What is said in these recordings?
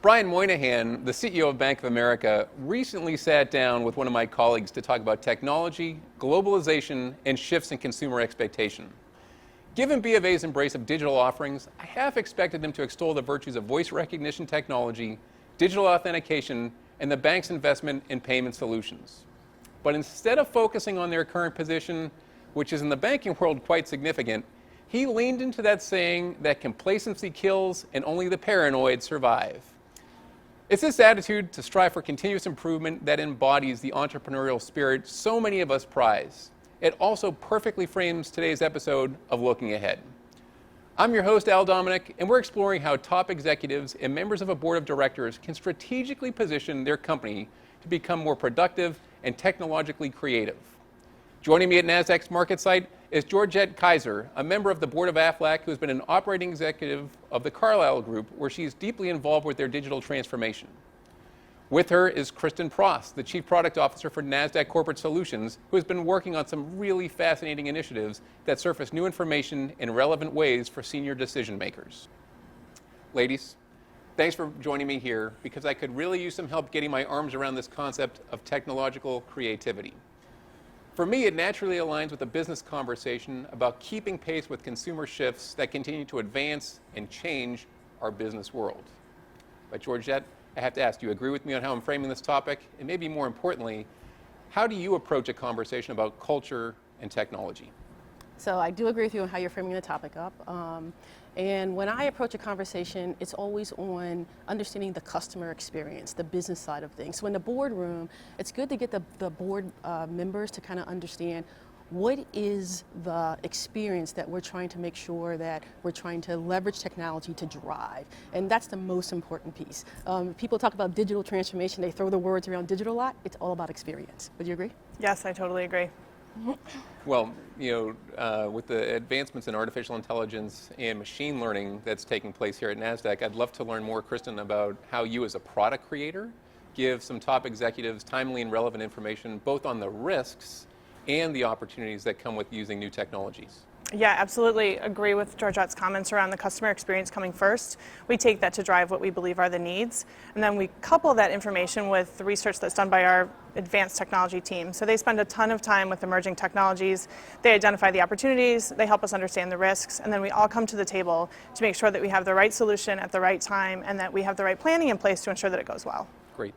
Brian Moynihan, the CEO of Bank of America, recently sat down with one of my colleagues to talk about technology, globalization, and shifts in consumer expectation. Given B of A's embrace of digital offerings, I half expected him to extol the virtues of voice recognition technology, digital authentication, and the bank's investment in payment solutions. But instead of focusing on their current position, which is in the banking world quite significant, he leaned into that saying that complacency kills and only the paranoid survive. It's this attitude to strive for continuous improvement that embodies the entrepreneurial spirit so many of us prize. It also perfectly frames today's episode of Looking Ahead. I'm your host, Al Dominic, and we're exploring how top executives and members of a board of directors can strategically position their company to become more productive and technologically creative. Joining me at NASDAQ's market site is Georgette Kiser, a member of the board of Aflac who has been an operating executive of the Carlyle Group, where she is deeply involved with their digital transformation. With her is Kristen Pross, the Chief Product Officer for NASDAQ Corporate Solutions, who has been working on some really fascinating initiatives that surface new information in relevant ways for senior decision makers. Ladies, thanks for joining me here because I could really use some help getting my arms around this concept of technological creativity. For me, it naturally aligns with a business conversation about keeping pace with consumer shifts that continue to advance and change our business world. But Georgette, I have to ask, do you agree with me on how I'm framing this topic? And maybe more importantly, how do you approach a conversation about culture and technology? So I do agree with you on how you're framing the topic up. And when I approach a conversation, it's always on understanding the customer experience, the business side of things. So in the boardroom, it's good to get the board members to kind of understand what is the experience that we're trying to make sure that we're trying to leverage technology to drive. And that's the most important piece. People talk about digital transformation, they throw the words around digital a lot. It's all about experience. Would you agree? Yes, I totally agree. Well, with the advancements in artificial intelligence and machine learning that's taking place here at NASDAQ, I'd love to learn more, Kristen, about how you as a product creator give some top executives timely and relevant information both on the risks and the opportunities that come with using new technologies. Yeah, absolutely agree with Georgette's comments around the customer experience coming first. We take that to drive what we believe are the needs, and then we couple that information with the research that's done by our advanced technology team. So they spend a ton of time with emerging technologies, they identify the opportunities, they help us understand the risks, and then we all come to the table to make sure that we have the right solution at the right time and that we have the right planning in place to ensure that it goes well. Great.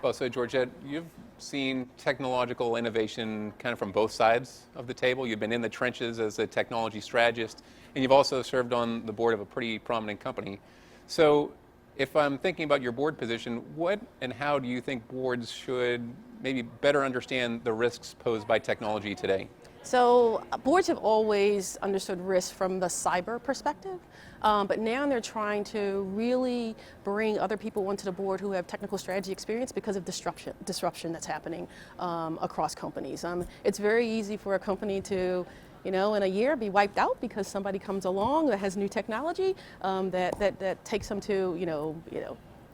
Well, so Georgette, you've seen technological innovation kind of from both sides of the table. You've been in the trenches as a technology strategist, and you've also served on the board of a pretty prominent company. So if I'm thinking about your board position, what and how do you think boards should maybe better understand the risks posed by technology today? So boards have always understood risk from the cyber perspective, but now they're trying to really bring other people onto the board who have technical strategy experience because of disruption that's happening across companies. It's very easy for a company to, in a year be wiped out because somebody comes along that has new technology that takes them to,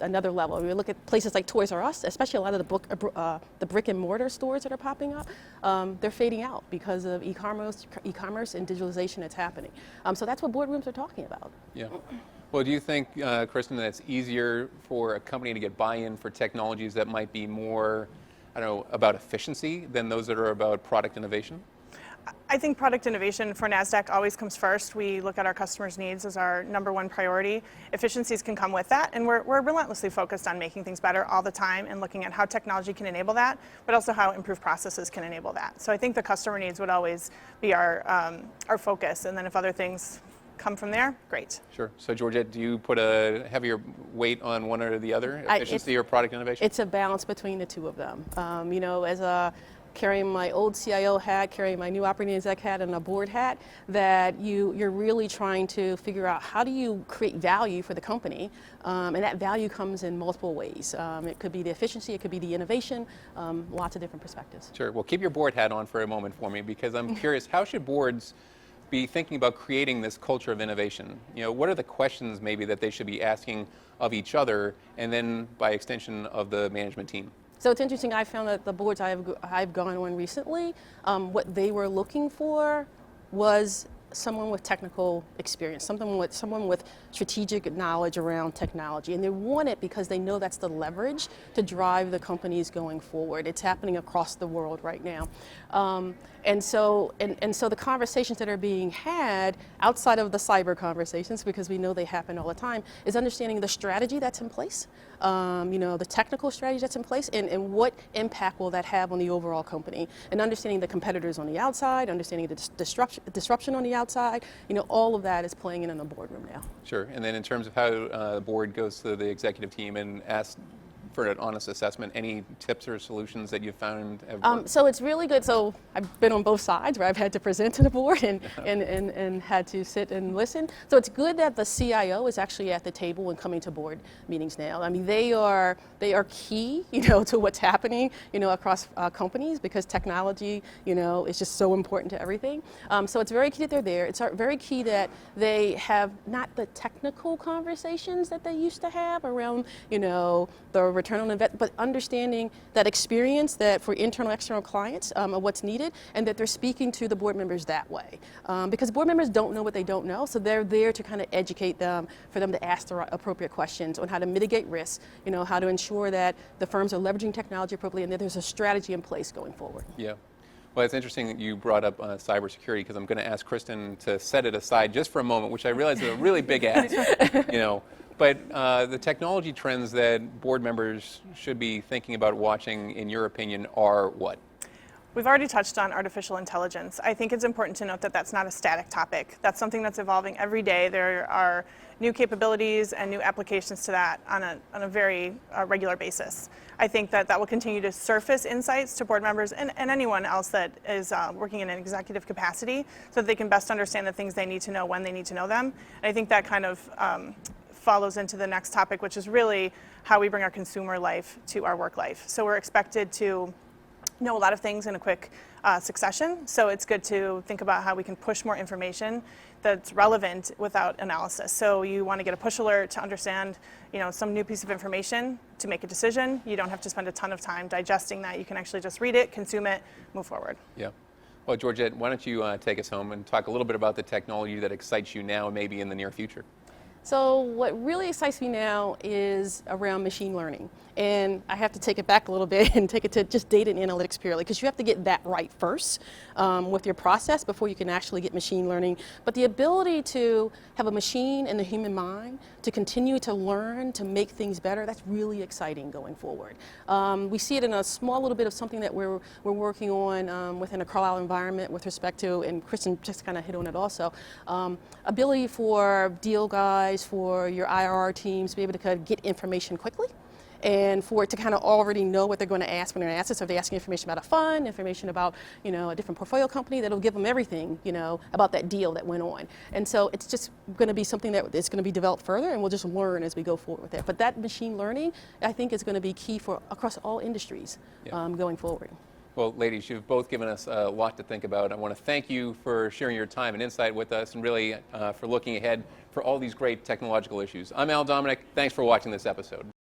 another level. We look at places like Toys R Us, especially a lot of the brick and mortar stores that are popping up. They're fading out because of e-commerce and digitalization that's happening. So that's what boardrooms are talking about. Yeah. Well, do you think, Kristen, that it's easier for a company to get buy-in for technologies that might be more, about efficiency than those that are about product innovation? I think product innovation for NASDAQ always comes first. We look at our customers' needs as our number one priority. Efficiencies can come with that, and we're relentlessly focused on making things better all the time and looking at how technology can enable that, but also how improved processes can enable that. So I think the customer needs would always be our focus, and then if other things come from there, great. Sure. So Georgette, do you put a heavier weight on one or the other, efficiency or product innovation? It's a balance between the two of them. Carrying my old CIO hat, carrying my new operating exec hat and a board hat, that you're really trying to figure out how do you create value for the company, and that value comes in multiple ways. It could be the efficiency, it could be the innovation, lots of different perspectives. Sure. Well, keep your board hat on for a moment for me because I'm curious, how should boards be thinking about creating this culture of innovation? What are the questions maybe that they should be asking of each other and then by extension of the management team? So it's interesting, I found that the boards I've gone on recently, what they were looking for was someone with technical experience, someone with strategic knowledge around technology, and they want it because they know that's the leverage to drive the companies going forward. It's happening across the world right now. And so the conversations that are being had outside of the cyber conversations, because we know they happen all the time, is understanding the strategy that's in place, the technical strategy that's in place, and what impact will that have on the overall company, and understanding the competitors on the outside, understanding the disruption on the outside. All of that is playing in the boardroom now. Sure. And then in terms of how the board goes to the executive team and asks for an honest assessment, any tips or solutions that you've found have worked? So it's really good. So I've been on both sides where I've had to present to the board and had to sit and listen. So it's good that the CIO is actually at the table when coming to board meetings now. I mean, they are key, to what's happening, across companies, because technology, is just so important to everything. So it's very key that they're there. It's very key that they have not the technical conversations that they used to have around, the return on investment, but understanding that experience that for internal, external clients of what's needed, and that they're speaking to the board members that way. Because board members don't know what they don't know, so they're there to kind of educate them, for them to ask the right, appropriate questions on how to mitigate risk, how to ensure that the firms are leveraging technology appropriately, and that there's a strategy in place going forward. Yeah. Well, it's interesting that you brought up cybersecurity, because I'm going to ask Kristen to set it aside just for a moment, which I realize is a really big ask, But the technology trends that board members should be thinking about watching, in your opinion, are what? We've already touched on artificial intelligence. I think it's important to note that that's not a static topic. That's something that's evolving every day. There are new capabilities and new applications to that on a very regular basis. I think that will continue to surface insights to board members and anyone else that is working in an executive capacity, so that they can best understand the things they need to know when they need to know them. And I think that kind of follows into the next topic, which is really how we bring our consumer life to our work life. So we're expected to know a lot of things in a quick succession. So it's good to think about how we can push more information that's relevant without analysis. So you want to get a push alert to understand, some new piece of information to make a decision. You don't have to spend a ton of time digesting that. You can actually just read it, consume it, move forward. Yeah. Well, Georgette, why don't you take us home and talk a little bit about the technology that excites you now and maybe in the near future? So what really excites me now is around machine learning. And I have to take it back a little bit and take it to just data and analytics purely, because you have to get that right first with your process before you can actually get machine learning. But the ability to have a machine and the human mind to continue to learn, to make things better, that's really exciting going forward. We see it in a small little bit of something that we're working on within a Carlisle environment with respect to, and Kristen just kind of hit on it also, ability for deal guys, for your IRR teams to be able to kind of get information quickly, and for it to kind of already know what they're going to ask when they're asked it. So if they ask information about a fund, information about a different portfolio company, that'll give them everything about that deal that went on. And so it's just going to be something that is going to be developed further, and we'll just learn as we go forward with it. But that machine learning, I think, is going to be key for across all industries going forward. Well, ladies, you've both given us a lot to think about. I want to thank you for sharing your time and insight with us, and really for looking ahead for all these great technological issues. I'm Al Dominic. Thanks for watching this episode.